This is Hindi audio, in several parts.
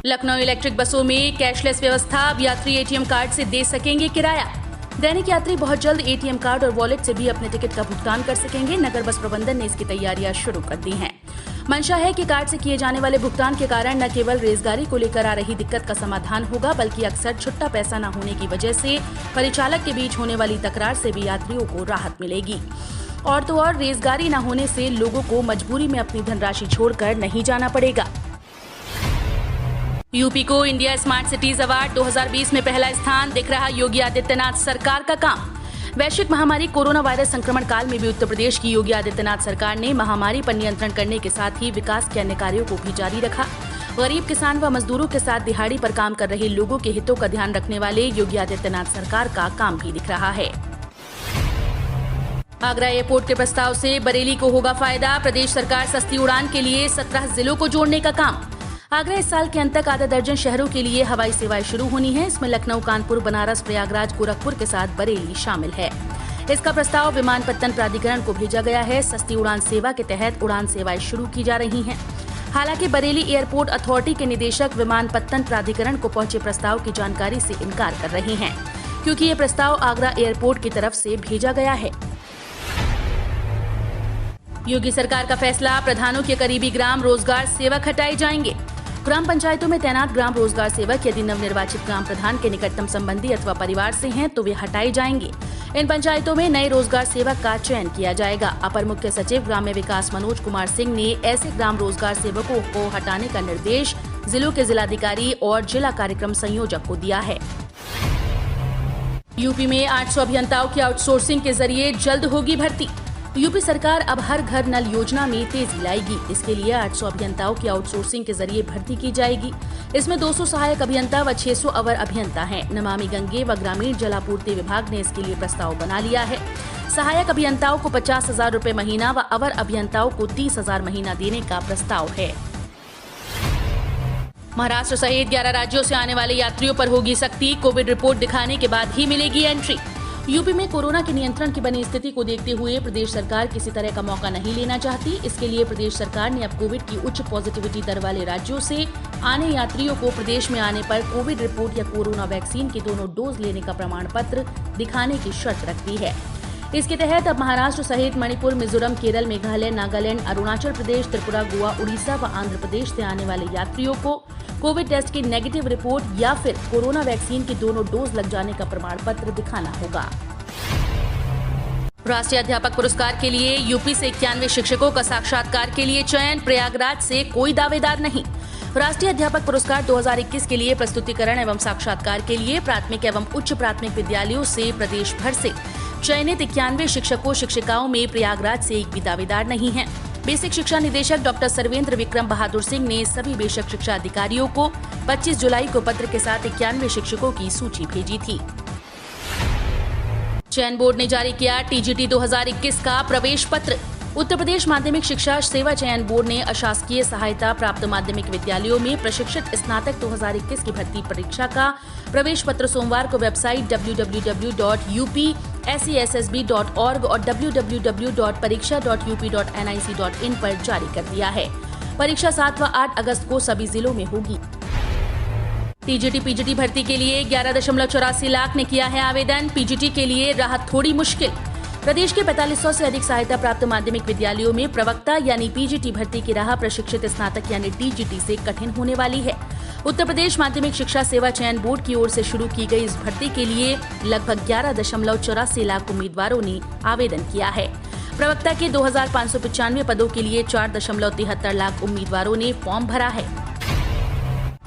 लखनऊ इलेक्ट्रिक बसों में कैशलेस व्यवस्था, अब यात्री एटीएम कार्ड से दे सकेंगे किराया। दैनिक यात्री बहुत जल्द एटीएम कार्ड और वॉलेट से भी अपने टिकट का भुगतान कर सकेंगे। नगर बस प्रबंधन ने इसकी तैयारियां शुरू कर दी हैं। मंशा है कि कार्ड से किए जाने वाले भुगतान के कारण न केवल रेलगाड़ी को लेकर आ रही दिक्कत का समाधान होगा, बल्कि अक्सर छुट्टा पैसा न होने की वजह से परिचालक के बीच होने वाली तकरार से भी यात्रियों को राहत मिलेगी। और तो और रेलगाड़ी न होने से लोगों को मजबूरी में अपनी धनराशि छोड़कर नहीं जाना पड़ेगा। यूपी को इंडिया स्मार्ट सिटीज अवार्ड 2020 में पहला स्थान, दिख रहा योगी आदित्यनाथ सरकार का काम। वैश्विक महामारी कोरोना वायरस संक्रमण काल में भी उत्तर प्रदेश की योगी आदित्यनाथ सरकार ने महामारी पर नियंत्रण करने के साथ ही विकास के अन्य कार्यों को भी जारी रखा। गरीब किसान व मजदूरों के साथ दिहाड़ी पर काम कर रहे लोगों के हितों का ध्यान रखने वाले योगी आदित्यनाथ सरकार का काम भी दिख रहा है। आगरा एयरपोर्ट के प्रस्ताव से बरेली को होगा फायदा, प्रदेश सरकार सस्ती उड़ान के लिए 17 जिलों को जोड़ने का काम। आगरा इस साल के अंत तक आधा दर्जन शहरों के लिए हवाई सेवाएं शुरू होनी है। इसमें लखनऊ, कानपुर, बनारस, प्रयागराज, गोरखपुर के साथ बरेली शामिल है। इसका प्रस्ताव विमानपत्तन प्राधिकरण को भेजा गया है। सस्ती उड़ान सेवा के तहत उड़ान सेवाएं शुरू की जा रही हैं। हालांकि बरेली एयरपोर्ट अथॉरिटी के निदेशक विमानपत्तन प्राधिकरण को पहुंचे प्रस्ताव की जानकारी से इनकार कर रहे हैं, क्योंकि ये प्रस्ताव आगरा एयरपोर्ट की तरफ से भेजा गया है। योगी सरकार का फैसला, प्रधानों के करीबी ग्राम रोजगार सेवक हटाए जाएंगे। ग्राम पंचायतों में तैनात ग्राम रोजगार सेवक यदि नवनिर्वाचित ग्राम प्रधान के निकटतम संबंधी अथवा परिवार से हैं तो वे हटाए जाएंगे। इन पंचायतों में नए रोजगार सेवक का चयन किया जाएगा। अपर मुख्य सचिव ग्राम्य विकास मनोज कुमार सिंह ने ऐसे ग्राम रोजगार सेवकों को हटाने का निर्देश जिलों के जिलाधिकारी और जिला कार्यक्रम संयोजक को दिया है। यूपी में 800 अभियंताओं की आउटसोर्सिंग के जरिए जल्द होगी भर्ती। यूपी सरकार अब हर घर नल योजना में तेजी लाएगी। इसके लिए 800 अभियंताओं की आउटसोर्सिंग के जरिए भर्ती की जाएगी। इसमें 200 सहायक अभियंता व 600 अवर अभियंता हैं। नमामि गंगे व ग्रामीण जलापूर्ति विभाग ने इसके लिए प्रस्ताव बना लिया है। सहायक अभियंताओं को 50,000 रुपए महीना व अवर अभियंताओं को 30,000 महीना देने का प्रस्ताव है। महाराष्ट्र सहित 11 राज्यों से आने वाले यात्रियों पर होगी सख्ती, कोविड रिपोर्ट दिखाने के बाद ही मिलेगी एंट्री। यूपी में कोरोना के नियंत्रण की बनी स्थिति को देखते हुए प्रदेश सरकार किसी तरह का मौका नहीं लेना चाहती। इसके लिए प्रदेश सरकार ने अब कोविड की उच्च पॉजिटिविटी दर वाले राज्यों से आने यात्रियों को प्रदेश में आने पर कोविड रिपोर्ट या कोरोना वैक्सीन के दोनों डोज लेने का प्रमाण पत्र दिखाने की शर्त रख दी है। इसके तहत अब महाराष्ट्र सहित मणिपुर, मिजोरम, केरल, मेघालय, नागालैंड, अरुणाचल प्रदेश, त्रिपुरा, गोवा, उड़ीसा व आंध्र प्रदेश से आने वाले यात्रियों को कोविड टेस्ट की नेगेटिव रिपोर्ट या फिर कोरोना वैक्सीन के दोनों डोज लग जाने का प्रमाण पत्र दिखाना होगा। राष्ट्रीय अध्यापक पुरस्कार के लिए यूपी से 91 शिक्षकों का साक्षात्कार के लिए चयन, प्रयागराज से कोई दावेदार नहीं। राष्ट्रीय अध्यापक पुरस्कार 2021 के लिए प्रस्तुतिकरण एवं साक्षात्कार के लिए प्राथमिक एवं उच्च प्राथमिक विद्यालयों से प्रदेश भर से चयनित 91 शिक्षकों शिक्षिकाओं में प्रयागराज से एक भी दावेदार नहीं है। बेसिक शिक्षा निदेशक डॉक्टर सर्वेंद्र विक्रम बहादुर सिंह ने सभी बेसिक शिक्षा अधिकारियों को 25 जुलाई को पत्र के साथ 91 शिक्षकों की सूची भेजी थी। चयन बोर्ड ने जारी किया टीजीटी 2021 का प्रवेश पत्र। उत्तर प्रदेश माध्यमिक शिक्षा सेवा चयन बोर्ड ने अशासकीय सहायता प्राप्त माध्यमिक विद्यालयों में प्रशिक्षित स्नातक 2021 की भर्ती परीक्षा का प्रवेश पत्र सोमवार को वेबसाइट www.upsessb.org और www.pariksha.up.nic.in पर जारी कर दिया है। परीक्षा 7 व 8 अगस्त को सभी जिलों में होगी। टीजीटी पीजीटी भर्ती के लिए 11.84 लाख ने किया है आवेदन। पीजीटी के लिए राहत थोड़ी मुश्किल। प्रदेश के 4500 से अधिक सहायता प्राप्त माध्यमिक विद्यालयों में प्रवक्ता यानी पीजीटी भर्ती की राह प्रशिक्षित स्नातक यानी टीजीटी से कठिन होने वाली है। उत्तर प्रदेश माध्यमिक शिक्षा सेवा चयन बोर्ड की ओर से शुरू की गई इस भर्ती के लिए लगभग 11.84 लाख उम्मीदवारों ने आवेदन किया है। प्रवक्ता के 2595 पदों के लिए 4.73 लाख उम्मीदवारों ने फॉर्म भरा है।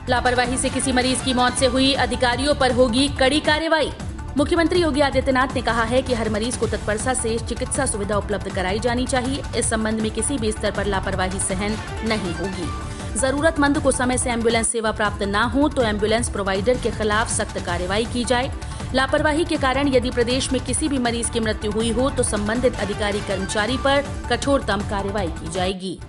लापरवाही से किसी मरीज की मौत से हुई, अधिकारियों पर होगी कड़ी कार्रवाई। मुख्यमंत्री योगी आदित्यनाथ ने कहा है कि हर मरीज को तत्परता से चिकित्सा सुविधा उपलब्ध कराई जानी चाहिए। इस संबंध में किसी भी स्तर पर लापरवाही सहन नहीं होगी। जरूरतमंद को समय से एम्बुलेंस सेवा प्राप्त न हो तो एम्बुलेंस प्रोवाइडर के खिलाफ सख्त कार्रवाई की जाए। लापरवाही के कारण यदि प्रदेश में किसी भी मरीज की मृत्यु हुई हो तो संबंधित अधिकारी कर्मचारी पर कठोरतम कार्रवाई की जाएगी।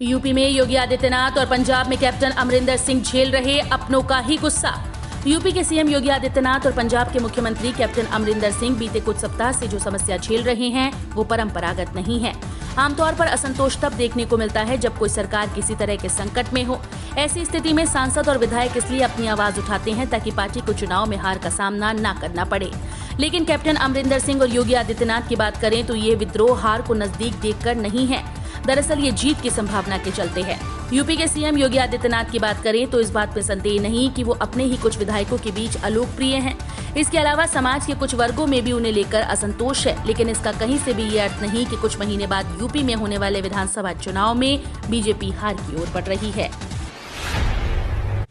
यूपी में योगी आदित्यनाथ और पंजाब में कैप्टन अमरिंदर सिंह झेल रहे अपनों का ही गुस्सा। यूपी के सीएम योगी आदित्यनाथ और पंजाब के मुख्यमंत्री कैप्टन अमरिंदर सिंह बीते कुछ सप्ताह से जो समस्या झेल रहे हैं वो परंपरागत नहीं है। आमतौर पर असंतोष तब देखने को मिलता है जब कोई सरकार किसी तरह के संकट में हो। ऐसी स्थिति में सांसद और विधायक इसलिए अपनी आवाज उठाते हैं ताकि पार्टी को चुनाव में हार का सामना न करना पड़े। लेकिन कैप्टन अमरिंदर सिंह और योगी आदित्यनाथ की बात करें तो ये विद्रोह हार को नजदीक देखकर नहीं है, दरअसल ये जीत की संभावना के चलते है। यूपी के सीएम योगी आदित्यनाथ की बात करें तो इस बात में संदेह नहीं कि वो अपने ही कुछ विधायकों के बीच अलोकप्रिय हैं। इसके अलावा समाज के कुछ वर्गों में भी उन्हें लेकर असंतोष है, लेकिन इसका कहीं से भी ये अर्थ नहीं कि कुछ महीने बाद यूपी में होने वाले विधानसभा चुनाव में बीजेपी हार की ओर बढ़ रही है।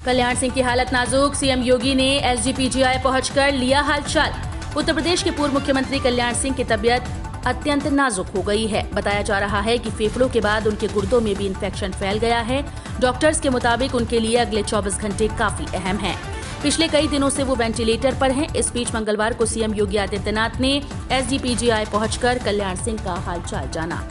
कल्याण सिंह की हालत नाजुक, सीएम योगी ने एसजीपीजीआई पहुंचकर लिया हालचाल। उत्तर प्रदेश के पूर्व मुख्यमंत्री कल्याण सिंह की तबीयत अत्यंत नाजुक हो गई है। बताया जा रहा है कि फेफड़ों के बाद उनके गुर्दों में भी इन्फेक्शन फैल गया है। डॉक्टर्स के मुताबिक उनके लिए अगले 24 घंटे काफी अहम हैं। पिछले कई दिनों से वो वेंटिलेटर पर हैं। इस बीच मंगलवार को सीएम योगी आदित्यनाथ ने एसजीपीजीआई पहुंचकर कल्याण सिंह का हालचाल जाना।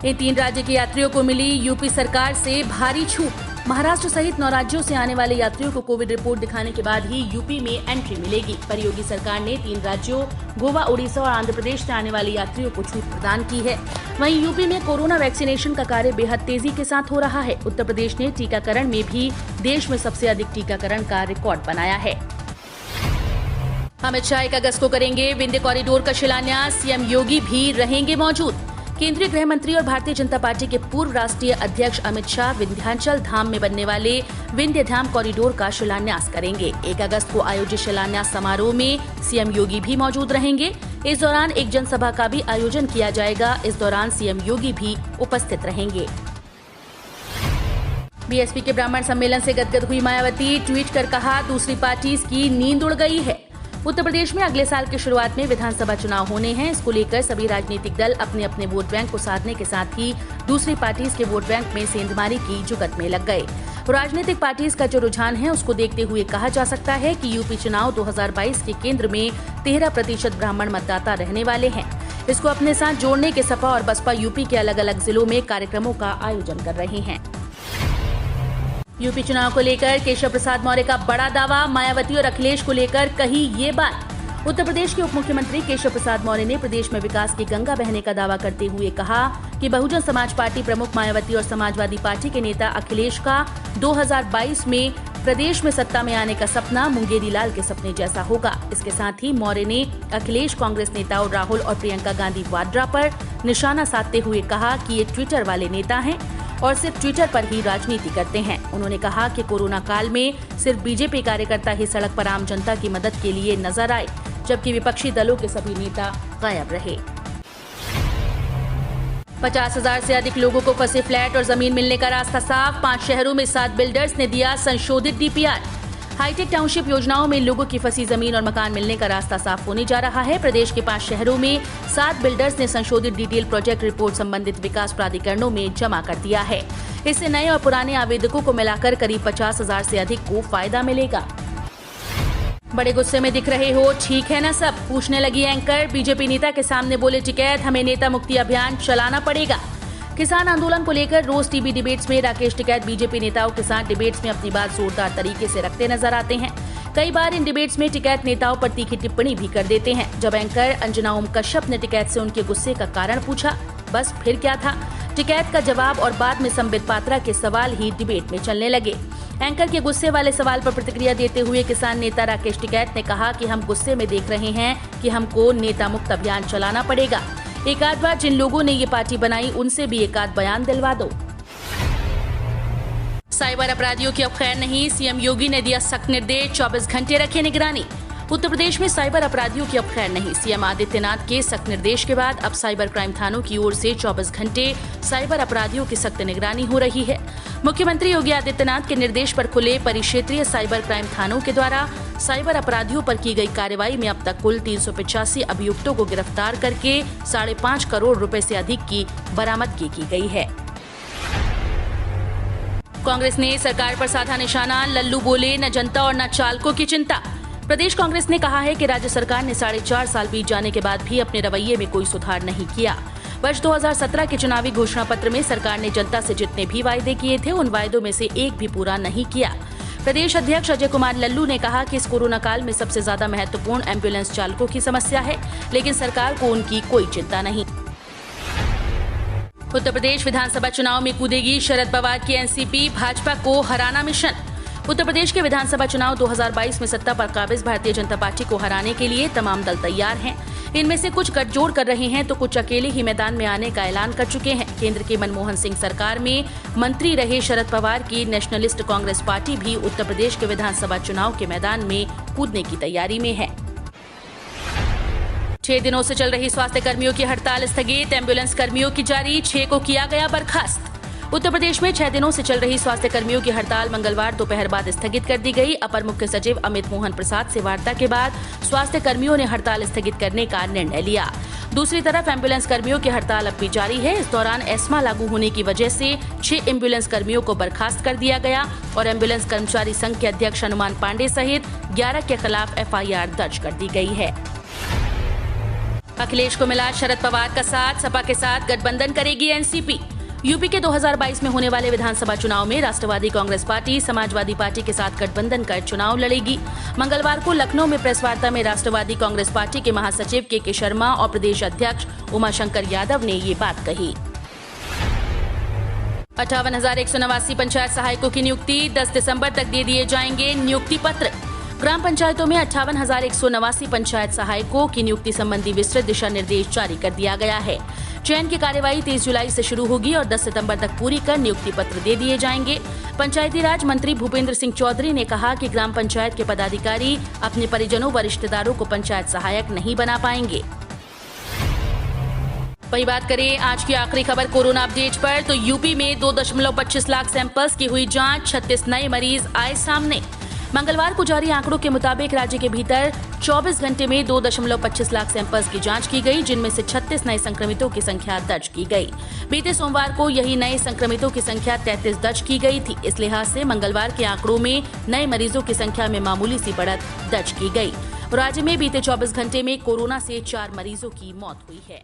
इन 3 राज्य के यात्रियों को मिली यूपी सरकार से भारी छूट। महाराष्ट्र सहित 9 राज्यों से आने वाले यात्रियों को कोविड रिपोर्ट दिखाने के बाद ही यूपी में एंट्री मिलेगी। पर योगी सरकार ने 3 राज्यों गोवा, उड़ीसा और आंध्र प्रदेश से आने वाले यात्रियों को छूट प्रदान की है। वहीं यूपी में कोरोना वैक्सीनेशन का कार्य बेहद तेजी के साथ हो रहा है। उत्तर प्रदेश ने टीकाकरण में भी देश में सबसे अधिक टीकाकरण का रिकॉर्ड बनाया है। अमित शाह 1 अगस्त को करेंगे विंध्य कॉरिडोर का शिलान्यास, सीएम योगी भी रहेंगे मौजूद। केंद्रीय गृह मंत्री और भारतीय जनता पार्टी के पूर्व राष्ट्रीय अध्यक्ष अमित शाह विंध्याचल धाम में बनने वाले विंध्य धाम कॉरिडोर का शिलान्यास करेंगे। 1 अगस्त को आयोजित शिलान्यास समारोह में सीएम योगी भी मौजूद रहेंगे। इस दौरान एक जनसभा का भी आयोजन किया जाएगा। इस दौरान सीएम योगी भी उपस्थित रहेंगे। बीएसपी के ब्राह्मण सम्मेलन से गदगद हुई मायावती, ट्वीट कर कहा, दूसरी पार्टी की नींद उड़ गई है। उत्तर प्रदेश में अगले साल की शुरुआत में विधानसभा चुनाव होने हैं। इसको लेकर सभी राजनीतिक दल अपने अपने वोट बैंक को साधने के साथ ही दूसरी पार्टीज के वोट बैंक में सेंधमारी की जुगत में लग गए। राजनीतिक पार्टीज का जो रुझान है उसको देखते हुए कहा जा सकता है कि यूपी चुनाव 2022 के केंद्र में 13% ब्राह्मण मतदाता रहने वाले हैं। इसको अपने साथ जोड़ने के सपा और बसपा यूपी के अलग अलग जिलों में कार्यक्रमों का आयोजन कर रहे हैं। यूपी चुनाव को लेकर केशव प्रसाद मौर्य का बड़ा दावा, मायावती और अखिलेश को लेकर कही ये बात। उत्तर प्रदेश के उप मुख्यमंत्री केशव प्रसाद मौर्य ने प्रदेश में विकास की गंगा बहने का दावा करते हुए कहा कि बहुजन समाज पार्टी प्रमुख मायावती और समाजवादी पार्टी के नेता अखिलेश का 2022 में प्रदेश में सत्ता में आने का सपना मुंगेरी लाल के सपने जैसा होगा। इसके साथ ही मौर्य ने अखिलेश कांग्रेस नेताओं राहुल और प्रियंका गांधी वाड्रा पर निशाना साधते हुए कहा कि ये ट्विटर वाले नेता हैं और सिर्फ ट्विटर पर ही राजनीति करते हैं। उन्होंने कहा कि कोरोना काल में सिर्फ बीजेपी कार्यकर्ता ही सड़क पर आम जनता की मदद के लिए नजर आए, जबकि विपक्षी दलों के सभी नेता गायब रहे। 50,000 से अधिक लोगों को फंसे फ्लैट और जमीन मिलने का रास्ता साफ। 5 शहरों में 7 बिल्डर्स ने दिया संशोधित डीपीआर। हाईटेक टाउनशिप योजनाओं में लोगों की फंसी जमीन और मकान मिलने का रास्ता साफ होने जा रहा है। प्रदेश के 5 शहरों में 7 बिल्डर्स ने संशोधित डिटेल प्रोजेक्ट रिपोर्ट संबंधित विकास प्राधिकरणों में जमा कर दिया है। इससे नए और पुराने आवेदकों को मिलाकर करीब 50,000 से अधिक को फायदा मिलेगा। बड़े गुस्से में दिख रहे हो, ठीक है ना सब, पूछने लगी एंकर। बीजेपी नेता के सामने बोले टिकैत, हमें नेता मुक्ति अभियान चलाना पड़ेगा। किसान आंदोलन को लेकर रोज टीवी डिबेट्स में राकेश टिकैत बीजेपी नेताओं के साथ डिबेट्स में अपनी बात जोरदार तरीके से रखते नजर आते हैं। कई बार इन डिबेट्स में टिकैत नेताओं पर तीखी टिप्पणी भी कर देते हैं। जब एंकर अंजना ओम कश्यप ने टिकैत से उनके गुस्से का कारण पूछा, बस फिर क्या था, टिकैत का जवाब और बाद में संबित पात्रा के सवाल ही डिबेट में चलने लगे। एंकर के गुस्से वाले सवाल पर प्रतिक्रिया देते हुए किसान नेता राकेश टिकैत ने कहा कि हम गुस्से में देख रहे हैं कि हमको नेता मुक्त अभियान चलाना पड़ेगा। एक आध बार जिन लोगों ने ये पार्टी बनाई उनसे भी एक आध बयान दिलवा दो। साइबर अपराधियों की अब खैर नहीं, सीएम योगी ने दिया सख्त निर्देश, 24 घंटे रखे निगरानी। उत्तर प्रदेश में साइबर अपराधियों की अब खैर नहीं। सीएम आदित्यनाथ के सख्त निर्देश के बाद अब साइबर क्राइम थानों की ओर से 24 घंटे साइबर अपराधियों की सख्त निगरानी हो रही है। मुख्यमंत्री योगी आदित्यनाथ के निर्देश पर खुले परिक्षेत्रीय साइबर क्राइम थानों के द्वारा साइबर अपराधियों पर की गई कार्रवाई में अब तक कुल 385 अभियुक्तों को गिरफ्तार करके 5.5 करोड़ रुपए से अधिक की बरामदगी की गई है। कांग्रेस ने सरकार पर साधा निशाना, लल्लू बोले न जनता और न चालकों की चिंता। प्रदेश कांग्रेस ने कहा है कि राज्य सरकार ने 4.5 साल बीत जाने के बाद भी अपने रवैये में कोई सुधार नहीं किया। वर्ष 2017 के चुनावी घोषणा पत्र में सरकार ने जनता से जितने भी वायदे किए थे उन वायदों में से एक भी पूरा नहीं किया। प्रदेश अध्यक्ष अजय कुमार लल्लू ने कहा कि इस कोरोना काल में सबसे ज्यादा महत्वपूर्ण एम्बुलेंस चालकों की समस्या है, लेकिन सरकार को उनकी कोई चिंता नहीं। उत्तर प्रदेश विधानसभा चुनाव में कूदेगी शरद पवार की एनसीपी, भाजपा को हराना मिशन। उत्तर प्रदेश के विधानसभा चुनाव 2022 में सत्ता पर काबिज भारतीय जनता पार्टी को हराने के लिए तमाम दल तैयार हैं। इनमें से कुछ गठजोड़ कर रहे हैं तो कुछ अकेले ही मैदान में आने का ऐलान कर चुके हैं। केंद्र की मनमोहन सिंह सरकार में मंत्री रहे शरद पवार की नेशनलिस्ट कांग्रेस पार्टी भी उत्तर प्रदेश के विधानसभा चुनाव के मैदान में कूदने की तैयारी में है। 6 दिनों से चल रही स्वास्थ्य कर्मियों की हड़ताल स्थगित, एम्बुलेंस कर्मियों की जारी, 6 को किया गया बर्खास्त। उत्तर प्रदेश में 6 दिनों से चल रही स्वास्थ्य कर्मियों की हड़ताल मंगलवार दोपहर बाद स्थगित कर दी गई। अपर मुख्य सचिव अमित मोहन प्रसाद से वार्ता के बाद स्वास्थ्य कर्मियों ने हड़ताल स्थगित करने का निर्णय लिया। दूसरी तरफ एम्बुलेंस कर्मियों की हड़ताल अब भी जारी है। इस दौरान एस्मा लागू होने की वजह से 6 एम्बुलेंस कर्मियों को बर्खास्त कर दिया गया और एम्बुलेंस कर्मचारी संघ के अध्यक्ष हनुमान पांडे सहित 11 के खिलाफ FIR दर्ज कर दी गई है। अखिलेश को मिला शरद पवार का साथ, सपा के साथ गठबंधन करेगी एनसीपी। यूपी के 2022 में होने वाले विधानसभा चुनाव में राष्ट्रवादी कांग्रेस पार्टी समाजवादी पार्टी के साथ गठबंधन कर चुनाव लड़ेगी। मंगलवार को लखनऊ में प्रेस वार्ता में राष्ट्रवादी कांग्रेस पार्टी के महासचिव के शर्मा और प्रदेश अध्यक्ष उमाशंकर यादव ने ये बात कही। 58,189 पंचायत सहायकों की नियुक्ति, 10 दिसंबर तक दे दिए जाएंगे नियुक्ति पत्र। ग्राम पंचायतों में 58,189 पंचायत सहायकों की नियुक्ति संबंधी विस्तृत दिशा निर्देश जारी कर दिया गया है। चयन की कार्यवाही 30 जुलाई से शुरू होगी और 10 सितंबर तक पूरी कर नियुक्ति पत्र दे दिए जाएंगे। पंचायती राज मंत्री भूपेंद्र सिंह चौधरी ने कहा कि ग्राम पंचायत के पदाधिकारी अपने परिजनों व रिश्तेदारों को पंचायत सहायक नहीं बना पाएंगे। वही बात करें आज की आखिरी खबर कोरोना अपडेट पर, तो यूपी में 2.25 लाख सैंपल्स की हुई जांच, 36 नए मरीज आए सामने। मंगलवार को जारी आंकड़ों के मुताबिक राज्य के भीतर 24 घंटे में 2.25 लाख सैंपल्स की जांच की गई, जिनमें से 36 नए संक्रमितों की संख्या दर्ज की गई। बीते सोमवार को यही नए संक्रमितों की संख्या 33 दर्ज की गई थी। इस लिहाज से मंगलवार के आंकड़ों में नए मरीजों की संख्या में मामूली सी बढ़त दर्ज की गई। राज्य में बीते 24 घंटे में कोरोना से 4 मरीजों की मौत हुई है।